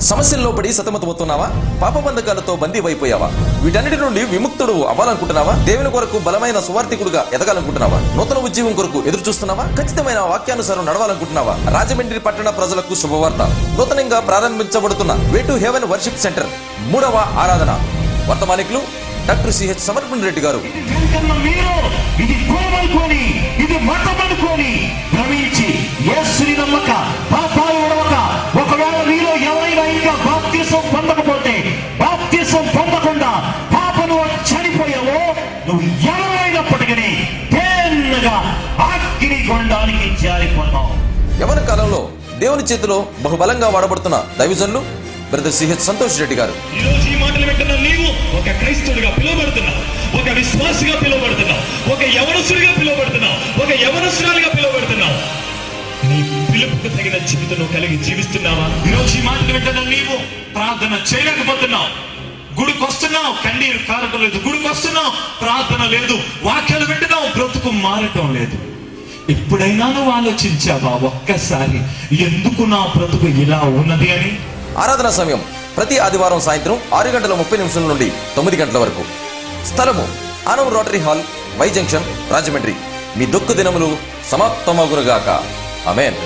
సమస్యల్లో పడి సతమతమవుతున్నావా? పాపబంధకాలతో బందీ అయిపోయావా? వీటన్నిటి నుండి విముక్తుడు అవ్వాలనుకుంటున్నావా? దేవుని కొరకు బలమైన సువార్థికుడుగా ఎదగాలనుకుంటున్నావా? నూతన ఉద్యోగం కొరకు ఎదురు చూస్తున్నావా? ఖచ్చితమైన వాక్యానుసారం నడవాలనుకుంటున్నావా? రాజమండ్రి పట్టణ ప్రజలకు శుభవార్త. నూతనంగా ప్రారంభించబడుతున్న way to heaven worship centre 3వ ఆరాధన. వర్తమానికులు డాక్టర్ సిహెచ్ సమర్పణ రెడ్డి గారు. ఒకవేళ మీలో ఎవరైనా ఇంకా బాప్తిసం పొందకపోతే, బాప్తిసం పొందకుండా పాపను చనిపోయావో, నువ్వు ఎవరైనప్పటికీ తేన్నగా అగ్ని గుండానికి జారిపోతావు. యవన కాలంలో దేవుని చేతిలో బహుబలంగా వాడబడుతున్న దైవజనులు బ్రదర్ సిహెచ్ సంతోష్ రెడ్డి గారు. ఈ రోజు ఈ మాటలు వింటున్న నీవు ఒక క్రైస్తవుడిగా పిలువబడుతున్నావు, ఒక విశ్వాసిగా పిలువబడుతున్నావు, ఒక యవనస్తుడిగా పిలువబడుతున్నావు, ఒక యవనస్తురాలిగా పిలువబడుతున్నావు. నీ పిలుపుకు తగిన జీవితం కలిగి జీవిస్తున్నావా? ఈ రోజు ఈ మాటలు వింటున్న నీవు ప్రార్థన చేయలేకపోతున్నావు. గుడికి వస్తున్నావు, కన్నీరు కారటం లేదు. గుడికి వస్తున్నావు, ప్రార్థన లేదు. వాక్యాలు వింటున్నావు, బ్రతుకు మారటం లేదు. ఎప్పుడైనా నువ్వు ఆలోచించావా ఒక్కసారి, ఎందుకు నా బ్రతుకు ఇలా ఉన్నది అని? ఆరాధన సమయం ప్రతి ఆదివారం సాయంత్రం 6:30 నుండి 9 గంటల వరకు. స్థలము ఆనవ్ Rotary hall, Y junction, Rajahmundry. మీ దుఃఖ దినములు సమాప్తమగునుగాక. ఆమేన్.